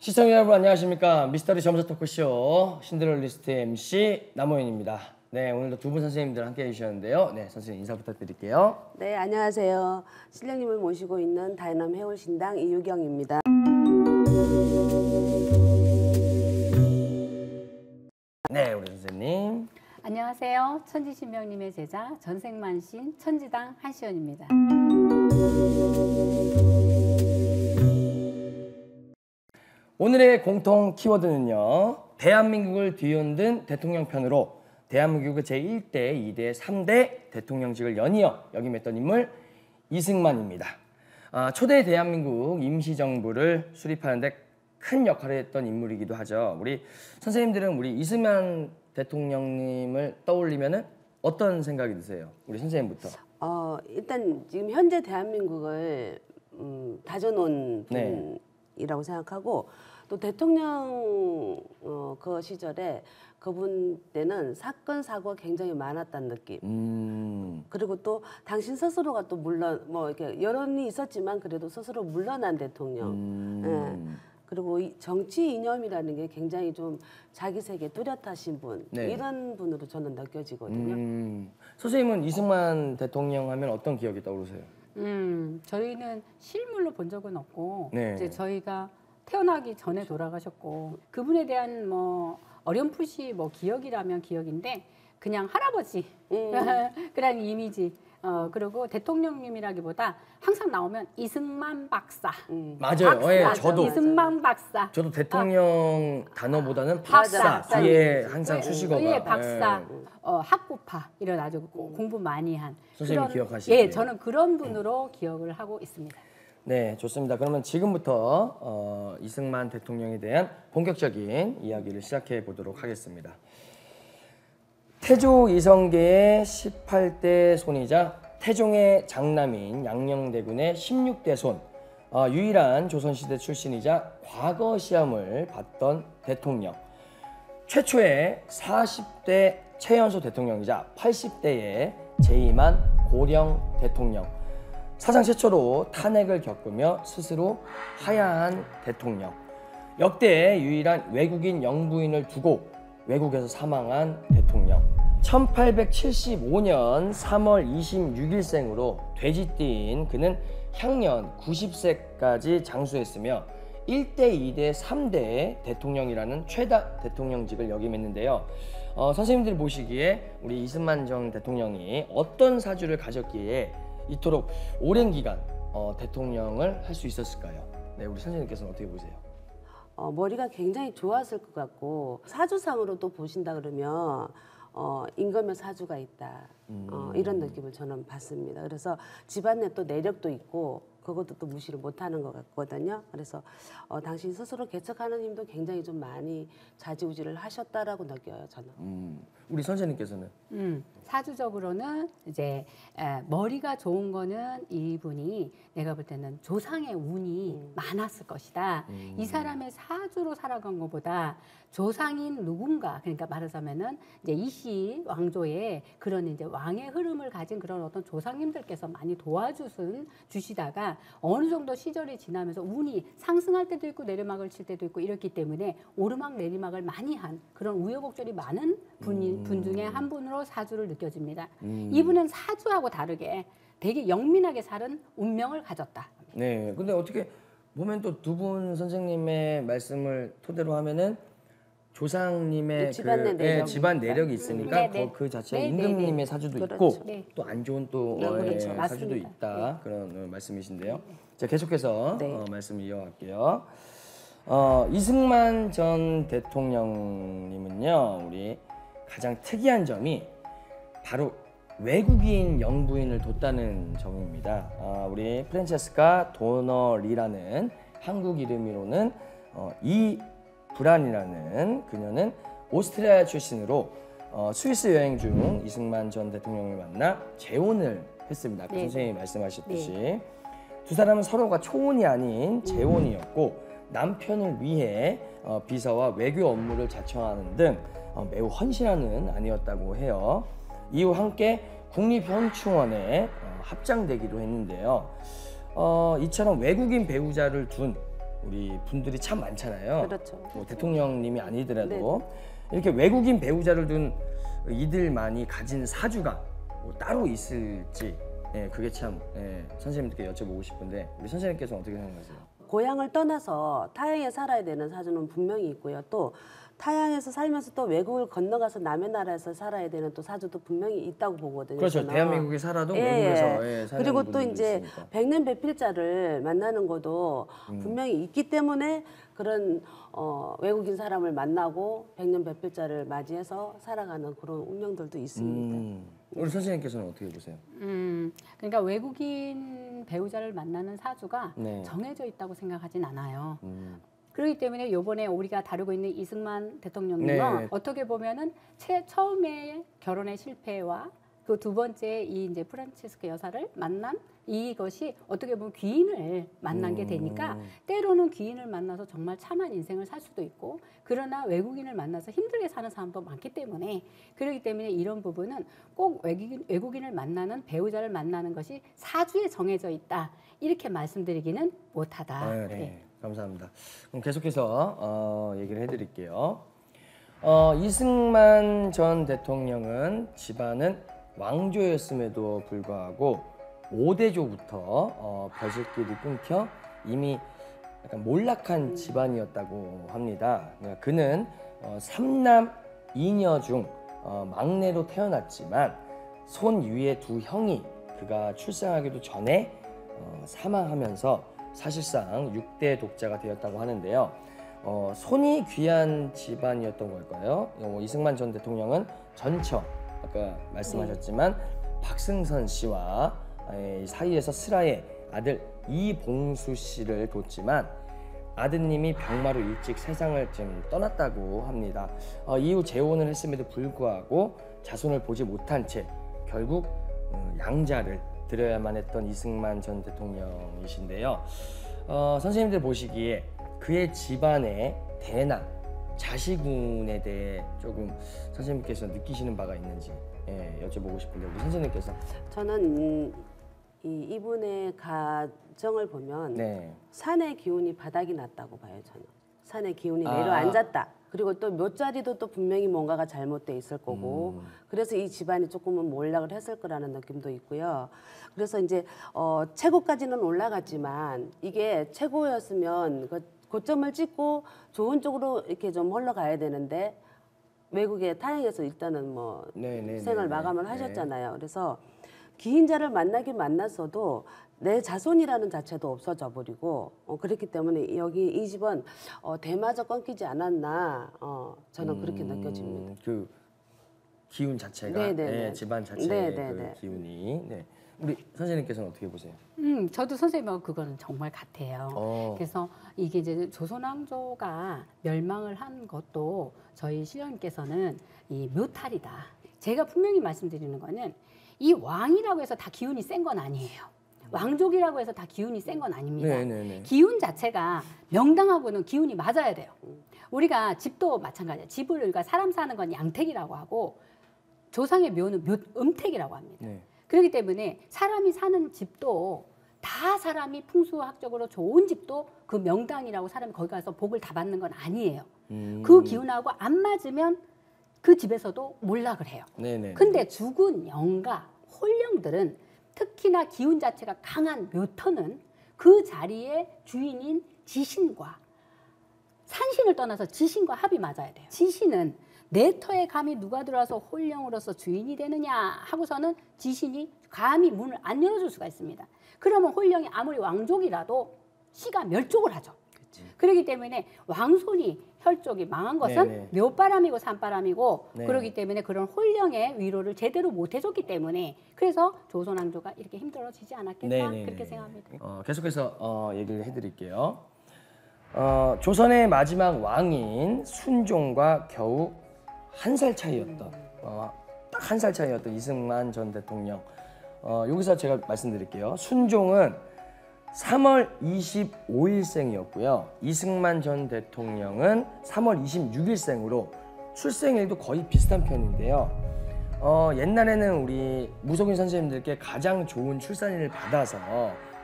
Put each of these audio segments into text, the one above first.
시청자 여러분 안녕하십니까. 미스터리 점사 토크쇼 신드렐리스트 MC 남호연입니다. 네, 오늘도 두 분 선생님들 함께 해주셨는데요. 네, 선생님 인사 부탁드릴게요. 네, 안녕하세요. 신령님을 모시고 있는 다이나믹 해골신당 이유경입니다. 네, 우리 선생님. 안녕하세요. 천지신명님의 제자 전생만신 천지당 한시연입니다. 오늘의 공통 키워드는요. 대한민국을 뒤흔든 대통령 편으로 대한민국의 제1대, 2대, 3대 대통령직을 연이어 역임했던 인물 이승만입니다. 초대 대한민국 임시정부를 수립하는 데 큰 역할을 했던 인물이기도 하죠. 우리 선생님들은 우리 이승만 대통령님을 떠올리면 어떤 생각이 드세요? 우리 선생님부터. 일단 지금 현재 대한민국을 다져놓은 네. 분이라고 생각하고 또 대통령 그 시절에 그분 때는 사건 사고가 굉장히 많았다는 느낌. 그리고 또 당신 스스로가 또 물론 뭐 이렇게 여론이 있었지만 그래도 스스로 물러난 대통령. 예. 그리고 이 정치 이념이라는 게 굉장히 좀 자기 세계 뚜렷하신 분. 네. 이런 분으로 저는 느껴지거든요. 선생님은 이승만 대통령 하면 어떤 기억이 떠오르세요? 저희는 실물로 본 적은 없고 네. 이제 저희가 태어나기 전에 돌아가셨고 그분에 대한 뭐 어렴풋이 뭐 기억이라면 기억인데 그냥 할아버지 그런 이미지. 그리고 대통령님이라기보다 항상 나오면 이승만 박사. 맞아요. 박사. 예, 저도. 이승만 박사. 저도 대통령 단어보다는 박사 뒤에 항상 수식어가. 예, 박사. 예. 학구파 이런 아주 공부 많이 한. 선생님이 그런- 기억하시기에. 예, 저는 그런 분으로 기억을 하고 있습니다. 네, 좋습니다. 그러면 지금부터 이승만 대통령에 대한 본격적인 이야기를 시작해 보도록 하겠습니다. 태조 이성계의 18대 손이자 태종의 장남인 양녕대군의 16대 손, 유일한 조선시대 출신이자 과거 시험을 봤던 대통령, 최초의 40대 최연소 대통령이자 80대의 재임한 고령 대통령, 사상 최초로 탄핵을 겪으며 스스로 하야한 대통령, 역대 유일한 외국인 영부인을 두고 외국에서 사망한 대통령, 1875년 3월 26일생으로 돼지띠인 그는 향년 90세까지 장수했으며 1대, 2대, 3대 대통령이라는 최다 대통령직을 역임했는데요. 선생님들이 보시기에 우리 이승만 전 대통령이 어떤 사주를 가졌기에 이토록 오랜 기간 대통령을 할 수 있었을까요? 네, 우리 선생님께서는 어떻게 보세요? 머리가 굉장히 좋았을 것 같고 사주상으로 또 보신다 그러면 임금의 사주가 있다. 이런 느낌을 저는 받습니다. 그래서 집안에 또 내력도 있고 그것도 또 무시를 못하는 것 같거든요. 그래서 당신 스스로 개척하는 힘도 굉장히 좀 많이 좌지우지를 하셨다라고 느껴요. 저는. 우리 선생님께서는? 사주적으로는 이제 머리가 좋은 거는 이분이 내가 볼 때는 조상의 운이 많았을 것이다. 이 사람의 사주로 살아간 것보다 조상인 누군가, 그러니까 말하자면은 이제 이씨 왕조의 그런 이제 왕의 흐름을 가진 그런 어떤 조상님들께서 많이 도와주시다가 어느 정도 시절이 지나면서 운이 상승할 때도 있고 내리막을 칠 때도 있고 이렇기 때문에 오르막 내리막을 많이 한 그런 우여곡절이 많은 분 중에 한 분으로 사주를 느껴집니다. 이분은 사주하고 다르게 되게 영민하게 사는 운명을 가졌다. 네, 근데 어떻게 보면 또 두 분 선생님의 말씀을 토대로 하면은 조상님의 집안 내 내력. 집안 내력이 있으니까 그 자체에 임금님의 사주도 그렇죠. 있고 네. 또 안 좋은 또 그렇죠. 사주도 맞습니다. 있다 그런 말씀이신데요. 자, 계속해서 네. 말씀 이어갈게요. 이승만 전 대통령님은요, 우리 가장 특이한 점이 바로 외국인 영부인을 뒀다는 점입니다. 우리 프란체스카 도너리라는 한국 이름으로는 이브란이라는 그녀는 오스트리아 출신으로 스위스 여행 중 이승만 전 대통령을 만나 재혼을 했습니다. 아까 네. 선생님이 말씀하셨듯이 두 사람은 서로가 초혼이 아닌 재혼이었고 남편을 위해 비서와 외교 업무를 자청하는 등 매우 헌신하는 아내였다고 해요. 이후 함께 국립현충원에 합장되기도 했는데요. 이처럼 외국인 배우자를 둔 우리 분들이 참 많잖아요. 그렇죠. 뭐 대통령님이 아니더라도 네네. 이렇게 외국인 배우자를 둔 이들만이 가진 사주가 뭐 따로 있을지 예, 그게 참 선생님들께 여쭤보고 싶은데 우리 선생님께서는 어떻게 생각하세요? 고향을 떠나서 타향에 살아야 되는 사주는 분명히 있고요. 또 타향에서 살면서 또 외국을 건너가서 남의 나라에서 살아야 되는 또 사주도 분명히 있다고 보거든요. 그렇죠. 저는. 대한민국에 살아도 예, 외국에서 사는 그리고 또 분들도 이제 있으니까. 백년 배필자를 만나는 것도 분명히 있기 때문에 그런 외국인 사람을 만나고 백년 배필자를 맞이해서 살아가는 그런 운명들도 있습니다. 우리 선생님께서는 어떻게 보세요? 그러니까 외국인 배우자를 만나는 사주가 네. 정해져 있다고 생각하진 않아요. 그렇기 때문에 이번에 우리가 다루고 있는 이승만 대통령님은 네. 어떻게 보면은 처음에 결혼의 실패와 그 두 번째 이 이제 프란치스코 여사를 만난 이것이 어떻게 보면 귀인을 만난 게 되니까 때로는 귀인을 만나서 정말 참한 인생을 살 수도 있고 그러나 외국인을 만나서 힘들게 사는 사람도 많기 때문에 그렇기 때문에 이런 부분은 꼭 외국인을 만나는 배우자를 만나는 것이 사주에 정해져 있다 이렇게 말씀드리기는 못하다. 네. 네. 감사합니다. 그럼 계속해서 얘기를 해드릴게요. 이승만 전 대통령은 집안은 왕조였음에도 불구하고 5대조부터 벼슬길이 끊겨 이미 약간 몰락한 집안이었다고 합니다. 그러니까 그는 3남 2녀 중 막내로 태어났지만 손 위에 두 형이 그가 출생하기도 전에 사망하면서 사실상 6대 독자가 되었다고 하는데요. 손이 귀한 집안이었던 걸까요? 이승만 전 대통령은 전처 아까 말씀하셨지만 박승선 씨와 사이에서 슬하의 아들 이봉수 씨를 뒀지만 아드님이 병마로 일찍 세상을 좀 떠났다고 합니다. 이후 재혼을 했음에도 불구하고 자손을 보지 못한 채 결국 양자를 드려야만 했던 이승만 전 대통령이신데요. 선생님들 보시기에 그의 집안의 대나 자식운에 대해 조금 선생님께서 느끼시는 바가 있는지 여쭤보고 싶은데 우리 선생님께서 저는 이분의 가정을 보면 네. 산의 기운이 바닥이 났다고 봐요. 저는 산의 기운이 내려앉았다. 그리고 또 묘자리도 또 분명히 뭔가가 잘못돼 있을 거고 그래서 이 집안이 조금은 몰락을 했을 거라는 느낌도 있고요. 그래서 이제 최고까지는 올라갔지만 이게 최고였으면 그 고점을 찍고 좋은 쪽으로 이렇게 좀 흘러가야 되는데 외국의 타향에서 일단은 뭐 생을 마감을 하셨잖아요. 그래서 기인자를 만나긴 만났어도 내 자손이라는 자체도 없어져 버리고 그렇기 때문에 여기 이 집은 대마저 끊기지 않았나 저는 그렇게 느껴집니다. 그 기운 자체가 네네네. 집안 자체의 네네네. 그 기운이 우리 선생님께서는 어떻게 보세요? 저도 선생님하고 그거는 정말 같아요. 그래서 이게 이제 조선왕조가 멸망을 한 것도 저희 신령님께서는 이 묘탈이다. 제가 분명히 말씀드리는 거는 이 왕이라고 해서 다 기운이 센 건 아니에요. 왕족이라고 해서 다 기운이 센 건 아닙니다. 네네네. 기운 자체가 명당하고는 기운이 맞아야 돼요. 우리가 집도 마찬가지예요. 집을 우리가 사람 사는 건 양택이라고 하고 조상의 묘는 음택이라고 합니다. 네. 그렇기 때문에 사람이 사는 집도 다 사람이 풍수학적으로 좋은 집도 그 명당이라고 사람이 거기 가서 복을 다 받는 건 아니에요. 그 기운하고 안 맞으면 그 집에서도 몰락을 해요. 네네. 근데 죽은 영과 홀령들은 특히나 기운 자체가 강한 묘터는 그 자리의 주인인 지신과 산신을 떠나서 지신과 합이 맞아야 돼요. 지신은 내 터에 감히 누가 들어와서 홀령으로서 주인이 되느냐 하고서는 지신이 감히 문을 안 열어줄 수가 있습니다. 그러면 홀령이 아무리 왕족이라도 씨가 멸족을 하죠. 그렇기 때문에 왕손이 혈족이 망한 것은 네네. 묘바람이고 산바람이고 네. 그렇기 때문에 그런 홀령의 위로를 제대로 못 해줬기 때문에 그래서 조선왕조가 이렇게 힘들어지지 않았겠나 네네네. 그렇게 생각합니다. 계속해서 얘기를 해드릴게요. 조선의 마지막 왕인 순종과 겨우 한 살 차이였던 딱 한 살 차이였던 이승만 전 대통령. 여기서 제가 말씀드릴게요. 순종은 3월 25일생이었고요. 이승만 전 대통령은 3월 26일생으로 출생일도 거의 비슷한 편인데요. 옛날에는 우리 무속인 선생님들께 가장 좋은 출산일을 받아서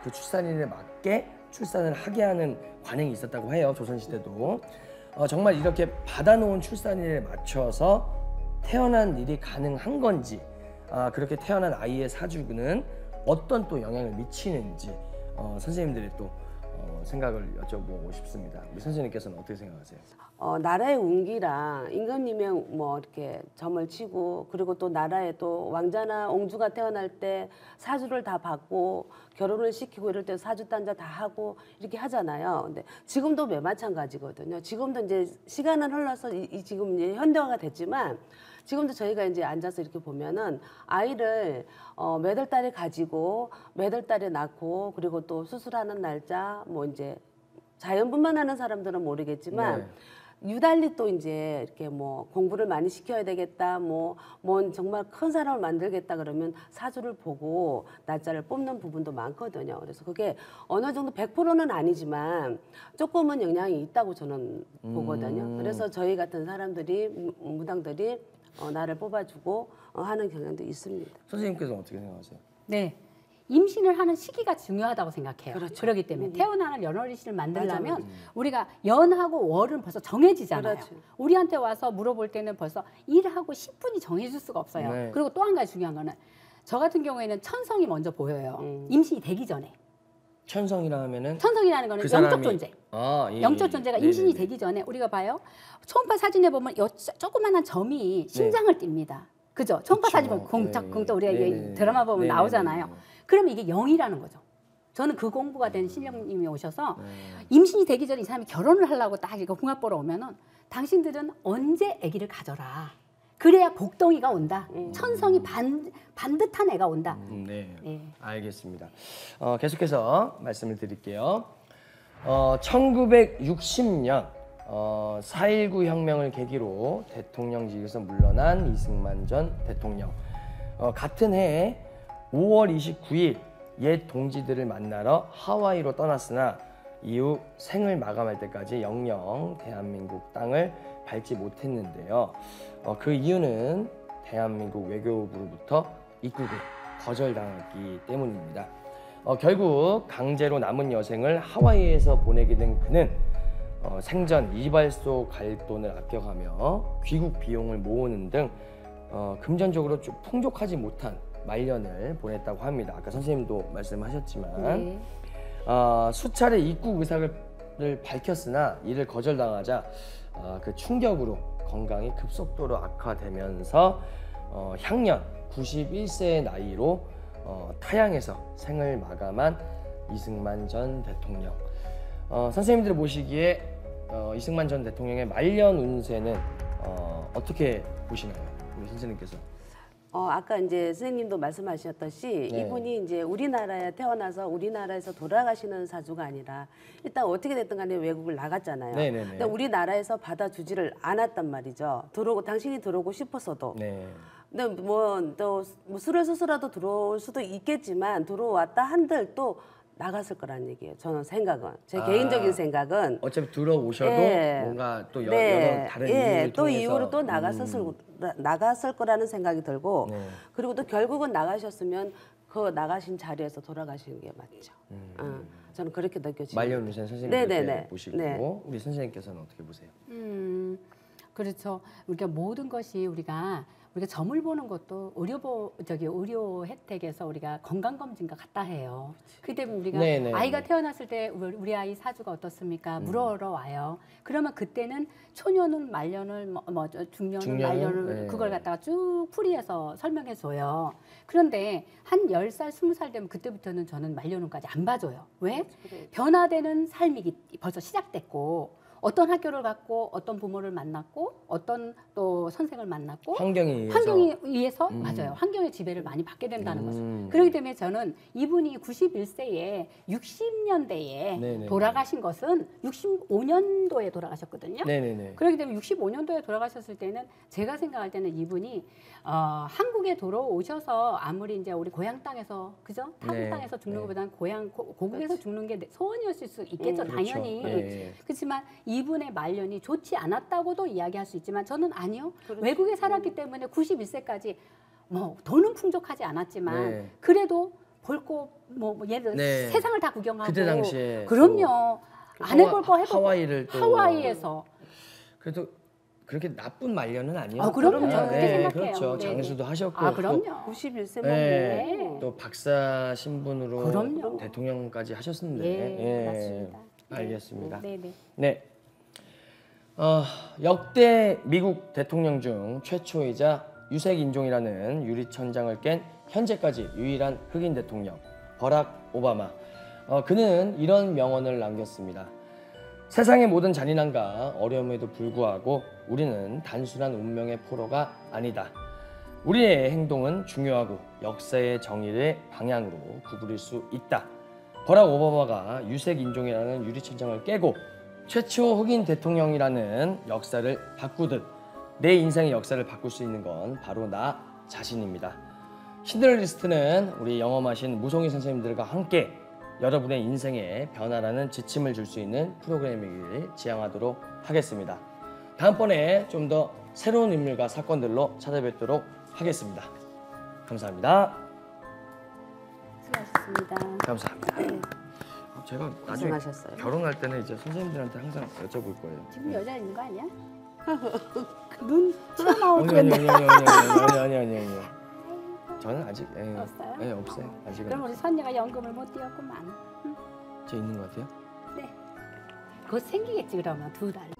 그 출산일에 맞게 출산을 하게 하는 관행이 있었다고 해요. 조선시대도. 정말 이렇게 받아놓은 출산일에 맞춰서 태어난 일이 가능한 건지, 그렇게 태어난 아이의 사주는 어떤 또 영향을 미치는지 선생님들의 또 생각을 여쭤보고 싶습니다. 우리 선생님께서는 어떻게 생각하세요? 나라의 운기랑 임금님의 뭐 이렇게 점을 치고, 그리고 또 나라에 또 왕자나 옹주가 태어날 때 사주를 다 받고 결혼을 시키고 이럴 때 사주 단자 다 하고 이렇게 하잖아요. 근데 지금도 마찬가지거든요. 지금도 이제 시간은 흘러서 지금 이제 현대화가 됐지만 지금도 저희가 이제 앉아서 이렇게 보면은 아이를 몇 월 달에 가지고 몇 월 달에 낳고, 그리고 또 수술하는 날짜 뭐 이제 자연분만 하는 사람들은 모르겠지만 유달리 또 이제 이렇게 뭐 공부를 많이 시켜야 되겠다, 뭐 정말 큰 사람을 만들겠다 그러면 사주를 보고 날짜를 뽑는 부분도 많거든요. 그래서 그게 어느 정도 100%는 아니지만 조금은 영향이 있다고 저는 보거든요. 그래서 저희 같은 사람들이 무당들이 나를 뽑아주고 하는 경향도 있습니다. 선생님께서는 어떻게 생각하세요? 네. 임신을 하는 시기가 중요하다고 생각해요. 그렇죠. 그렇기 때문에 태어나는 연월일치를 만들려면 맞아. 우리가 연하고 월은 벌써 정해지잖아요. 그렇죠. 우리한테 와서 물어볼 때는 벌써 일하고 10분이 정해질 수가 없어요. 네. 그리고 또 한 가지 중요한 거는 저 같은 경우에는 천성이 먼저 보여요. 임신이 되기 전에. 천성이라 하면은 천성이라는 거는 그 영적 사람이- 존재. 예, 영적 존재가 임신이 네네네. 되기 전에 우리가 봐요. 초음파 사진에 보면 요 조그만한 점이 심장을 띱니다. 그죠? 초음파 그쵸. 사진 보면 공적 우리가 네네. 드라마 보면 네네네. 나오잖아요. 그러면 이게 영이라는 거죠. 저는 그 공부가 된 신령님이 오셔서 임신이 되기 전에 이 사람이 결혼을 하려고 딱 이거 궁합 보러 오면은 당신들은 언제 아기를 가져라. 그래야 복덩이가 온다. 천성이 반듯한 애가 온다. 네, 예. 알겠습니다. 계속해서 말씀을 드릴게요. 1960년 4.19 혁명을 계기로 대통령직에서 물러난 이승만 전 대통령. 같은 해 5월 29일 옛 동지들을 만나러 하와이로 떠났으나 이후 생을 마감할 때까지 영영 대한민국 땅을 밟지 못했는데요. 그 이유는 대한민국 외교부로부터 입국을 거절당했기 때문입니다. 결국 강제로 남은 여생을 하와이에서 보내게 된 그는 생전 이발소 갈 돈을 아껴가며 귀국 비용을 모으는 등 금전적으로 좀 풍족하지 못한 말년을 보냈다고 합니다. 아까 선생님도 말씀하셨지만 네. 수차례 입국 의사를 밝혔으나 이를 거절당하자 그 충격으로 건강이 급속도로 악화되면서 향년 91세의 나이로 타양에서 생을 마감한 이승만 전 대통령. 선생님들이 보시기에 이승만 전 대통령의 말년 운세는 어떻게 보시나요? 우리 선생님께서. 아까 이제 선생님도 말씀하셨듯이 네. 이분이 이제 우리나라에 태어나서 우리나라에서 돌아가시는 사주가 아니라 일단 어떻게 됐든 간에 외국을 나갔잖아요. 네네네. 근데 우리나라에서 받아주지를 않았단 말이죠. 당신이 들어오고 싶었어도. 네. 근데 또 술을 스스라도 들어올 수도 있겠지만 들어왔다 한들 또 나갔을 거란 얘기예요. 저는 생각은 제 개인적인 생각은 어차피 들어오셔도 예. 뭔가 또 네. 여러 다른 예. 이유를 또 통해서 이후로 또 나갔을 거라는 생각이 들고 네. 그리고 또 결국은 나가셨으면 그 나가신 자리에서 돌아가시는 게 맞죠. 저는 그렇게 느껴집니다. 말년 운세는 선생님 네네네. 그렇게 보시고 네. 우리 선생님께서는 어떻게 보세요? 그렇죠. 우리가 모든 것이 우리가 점을 보는 것도 의료 혜택에서 우리가 건강검진과 같다 해요. 그 때문에 우리가 네네. 아이가 태어났을 때 우리 아이 사주가 어떻습니까? 물어러 와요. 그러면 그때는 초년운, 말년을, 중년운, 말년을 네. 그걸 갖다가 쭉 풀이해서 설명해 줘요. 그런데 한 10살, 20살 되면 그때부터는 저는 말년운까지 안 봐줘요. 왜? 변화되는 삶이 벌써 시작됐고 어떤 학교를 갔고 어떤 부모를 만났고 어떤 또 선생을 만났고 환경에 의해서 맞아요. 환경의 지배를 많이 받게 된다는 거죠. 그렇기 때문에 저는 이분이 91세에 60년대에 네네. 돌아가신 것은 65년도에 돌아가셨거든요. 네네네. 그렇기 때문에 65년도에 돌아가셨을 때는 제가 생각할 때는 이분이 한국에 들어오셔서 아무리 이제 우리 고향 땅에서 그죠? 타국 네. 땅에서 죽는 네. 것보다는 고국에서 죽는 게 소원이었을 수 있겠죠. 당연히. 그렇죠. 예. 그렇지만 이분의 말년이 좋지 않았다고도 이야기할 수 있지만 저는 아니요. 그렇죠. 외국에 살았기 때문에 91세까지 뭐 돈은 풍족하지 않았지만 네. 그래도 뭐 예를 들어 네. 세상을 다 구경하고 그때 당시에 그럼요. 안 해볼 거 해보고 하와이를 또 하와이에서 그래도 그렇게 나쁜 말년은 아니었어요. 그럼요. 저는 그렇게 생각해요. 그렇죠. 네. 장수도 하셨고 아 그럼요. 91세만 네. 또 박사 신분으로 그럼요. 대통령까지 하셨는데 예, 맞습니다. 알겠습니다. 네네. 네. 역대 미국 대통령 중 최초이자 유색 인종이라는 유리천장을 깬 현재까지 유일한 흑인 대통령 버락 오바마. 그는 이런 명언을 남겼습니다. 세상의 모든 잔인함과 어려움에도 불구하고 우리는 단순한 운명의 포로가 아니다. 우리의 행동은 중요하고 역사의 정의의 방향으로 구부릴 수 있다. 버락 오바마가 유색 인종이라는 유리천장을 깨고 최초 흑인 대통령이라는 역사를 바꾸듯 내 인생의 역사를 바꿀 수 있는 건 바로 나 자신입니다. 신들리스트는 우리 영험하신 무송이 선생님들과 함께 여러분의 인생에 변화라는 지침을 줄 수 있는 프로그램이길 지향하도록 하겠습니다. 다음번에 좀 더 새로운 인물과 사건들로 찾아뵙도록 하겠습니다. 감사합니다. 수고하셨습니다. 감사합니다. 제가 나중에 고생하셨어요. 결혼할 때는 이제 선생님들한테 항상 여쭤볼 거예요. 지금 여자 있는 거 아니야? 눈 튀어나올 아니 건데. 아니. 저는 아직 없어요? 네, 없어요. 아직은. 그럼 우리 선녀가 연금을 못 띄웠구만. 저 있는 것 같아요. 네. 곧 생기겠지 그러면 2달